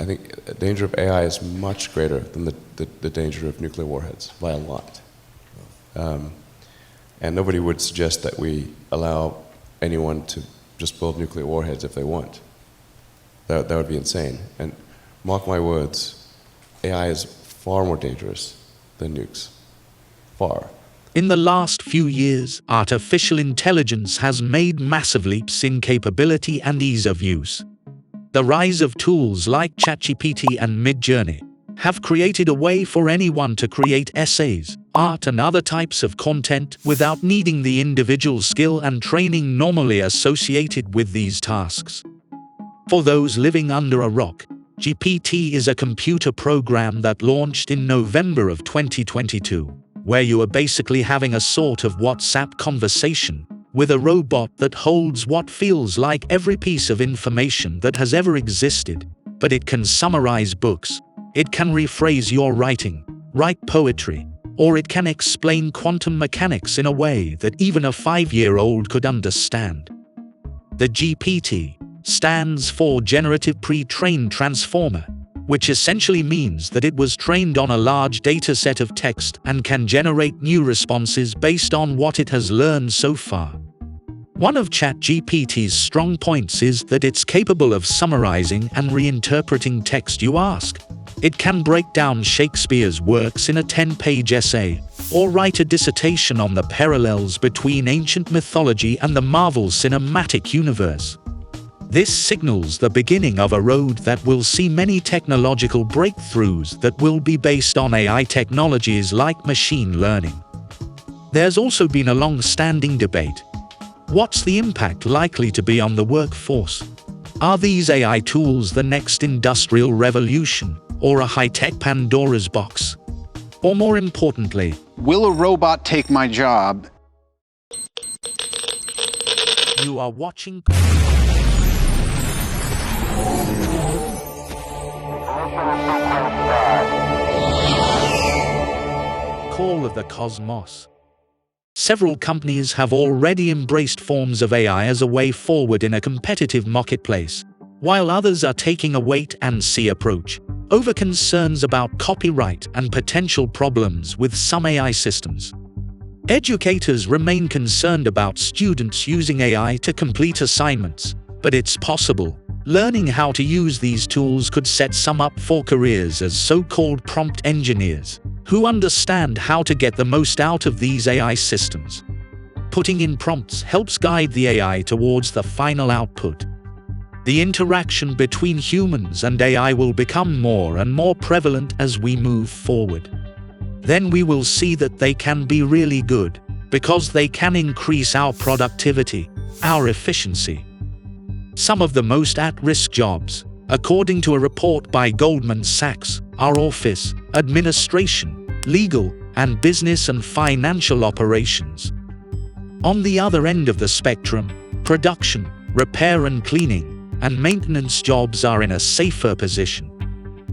I think the danger of AI is much greater than the danger of nuclear warheads by a lot. And nobody would suggest that we allow anyone to just build nuclear warheads if they want. That would be insane. And mark my words, AI is far more dangerous than nukes. Far. In the last few years, artificial intelligence has made massive leaps in capability and ease of use. The rise of tools like ChatGPT and MidJourney have created a way for anyone to create essays, art, and other types of content without needing the individual skill and training normally associated with these tasks. For those living under a rock, GPT is a computer program that launched in November of 2022, where you are basically having a sort of WhatsApp conversation with a robot that holds what feels like every piece of information that has ever existed, but it can summarize books, it can rephrase your writing, write poetry, or it can explain quantum mechanics in a way that even a 5-year-old could understand. The GPT stands for Generative Pre-trained Transformer, which essentially means that it was trained on a large dataset of text and can generate new responses based on what it has learned so far. One of ChatGPT's strong points is that it's capable of summarizing and reinterpreting text you ask. It can break down Shakespeare's works in a 10-page essay, or write a dissertation on the parallels between ancient mythology and the Marvel Cinematic Universe. This signals the beginning of a road that will see many technological breakthroughs that will be based on AI technologies like machine learning. There's also been a long-standing debate. What's the impact likely to be on the workforce? Are these AI tools the next industrial revolution, or a high-tech Pandora's box? Or more importantly, will a robot take my job? You are watching Call of the Cosmos. Several companies have already embraced forms of AI as a way forward in a competitive marketplace, while others are taking a wait-and-see approach over concerns about copyright and potential problems with some AI systems. Educators remain concerned about students using AI to complete assignments, but it's possible learning how to use these tools could set some up for careers as so-called prompt engineers, who understand how to get the most out of these AI systems. Putting in prompts helps guide the AI towards the final output. The interaction between humans and AI will become more and more prevalent as we move forward. Then we will see that they can be really good, because they can increase our productivity, our efficiency. Some of the most at-risk jobs, according to a report by Goldman Sachs, are office, administration, legal, and business and financial operations. On the other end of the spectrum, production, repair and cleaning, and maintenance jobs are in a safer position.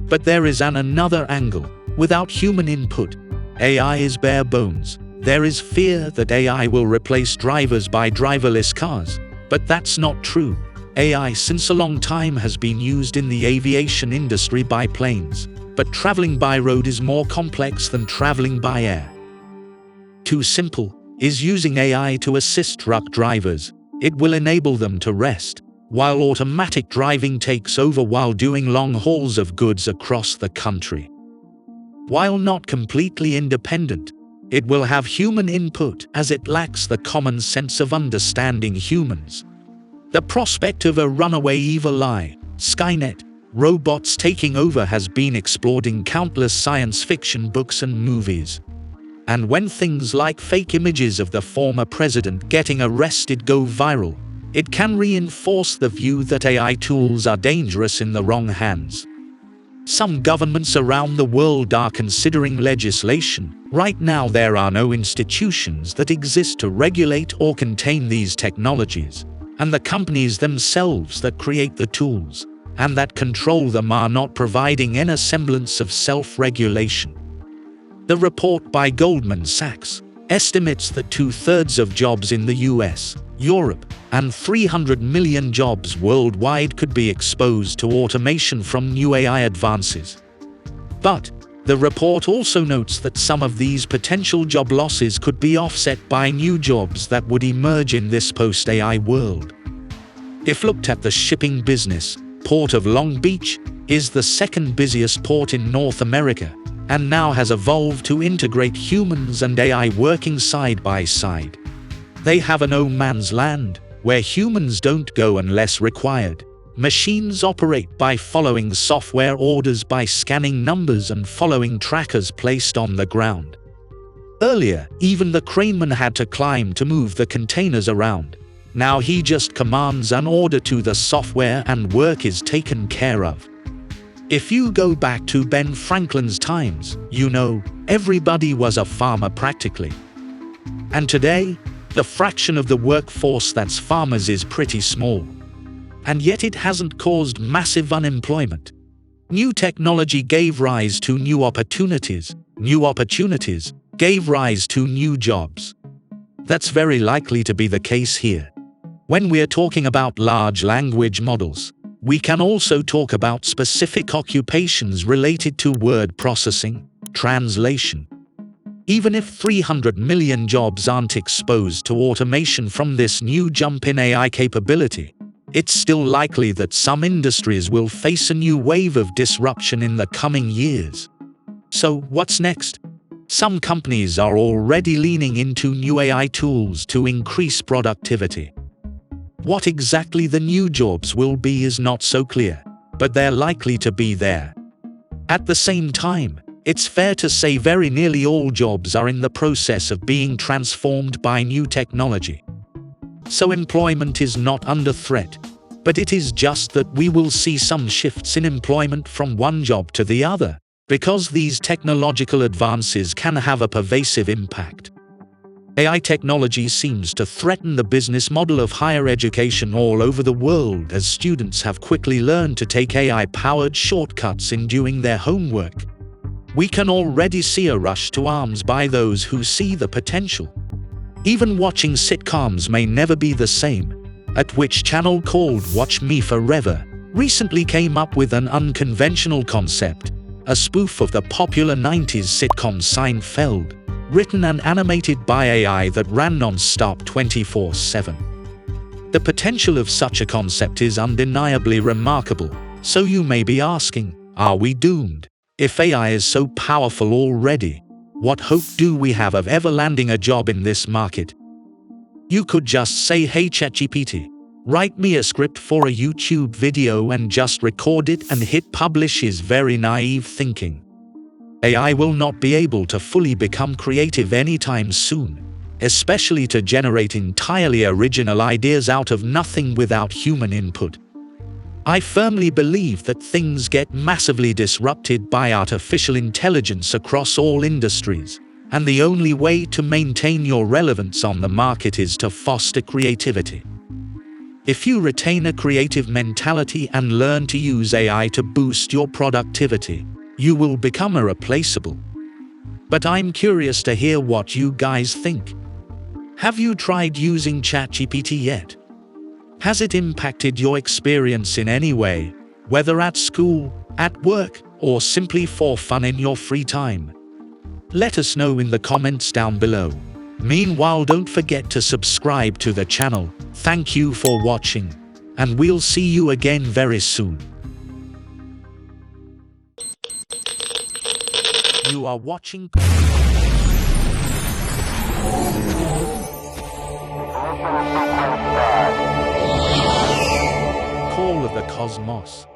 But there is another angle. Without human input, AI is bare bones. There is fear that AI will replace drivers by driverless cars, but that's not true. AI since a long time has been used in the aviation industry by planes, but traveling by road is more complex than traveling by air. Too simple is using AI to assist truck drivers. It will enable them to rest, while automatic driving takes over while doing long hauls of goods across the country. While not completely independent, it will have human input as it lacks the common sense of understanding humans. The prospect of a runaway evil eye, Skynet, robots taking over has been explored in countless science fiction books and movies. And when things like fake images of the former president getting arrested go viral, it can reinforce the view that AI tools are dangerous in the wrong hands. Some governments around the world are considering legislation. Right now there are no institutions that exist to regulate or contain these technologies, and the companies themselves that create the tools and that control them are not providing any semblance of self-regulation. The report by Goldman Sachs estimates that 2/3 of jobs in the US, Europe, and 300 million jobs worldwide could be exposed to automation from new AI advances. But the report also notes that some of these potential job losses could be offset by new jobs that would emerge in this post-AI world. If looked at the shipping business, Port of Long Beach is the second busiest port in North America, and now has evolved to integrate humans and AI working side by side. They have a no man's land, where humans don't go unless required. Machines operate by following software orders by scanning numbers and following trackers placed on the ground. Earlier, even the craneman had to climb to move the containers around. Now he just commands an order to the software and work is taken care of. If you go back to Ben Franklin's times, you know, everybody was a farmer practically. And today, the fraction of the workforce that's farmers is pretty small. And yet it hasn't caused massive unemployment. New technology gave rise to new opportunities gave rise to new jobs. That's very likely to be the case here. When we're talking about large language models, we can also talk about specific occupations related to word processing, translation. Even if 300 million jobs aren't exposed to automation from this new jump in AI capability, it's still likely that some industries will face a new wave of disruption in the coming years. So, what's next? Some companies are already leaning into new AI tools to increase productivity. What exactly the new jobs will be is not so clear, but they're likely to be there. At the same time, it's fair to say very nearly all jobs are in the process of being transformed by new technology. So employment is not under threat, but it is just that we will see some shifts in employment from one job to the other, because these technological advances can have a pervasive impact. AI technology seems to threaten the business model of higher education all over the world as students have quickly learned to take AI-powered shortcuts in doing their homework. We can already see a rush to arms by those who see the potential. Even watching sitcoms may never be the same. At which channel called Watch Me Forever recently came up with an unconventional concept, a spoof of the popular 90s sitcom Seinfeld, written and animated by AI that ran non-stop 24/7. The potential of such a concept is undeniably remarkable, so you may be asking, are we doomed? If AI is so powerful already, what hope do we have of ever landing a job in this market? You could just say, hey ChatGPT, write me a script for a YouTube video and just record it and hit publish is very naive thinking. AI will not be able to fully become creative anytime soon, especially to generate entirely original ideas out of nothing without human input. I firmly believe that things get massively disrupted by artificial intelligence across all industries, and the only way to maintain your relevance on the market is to foster creativity. If you retain a creative mentality and learn to use AI to boost your productivity, you will become irreplaceable. But I'm curious to hear what you guys think. Have you tried using ChatGPT yet? Has it impacted your experience in any way, whether at school, at work, or simply for fun in your free time? Let us know in the comments down below. Meanwhile, don't forget to subscribe to the channel. Thank you for watching, and we'll see you again very soon. You are watching Call of the Cosmos.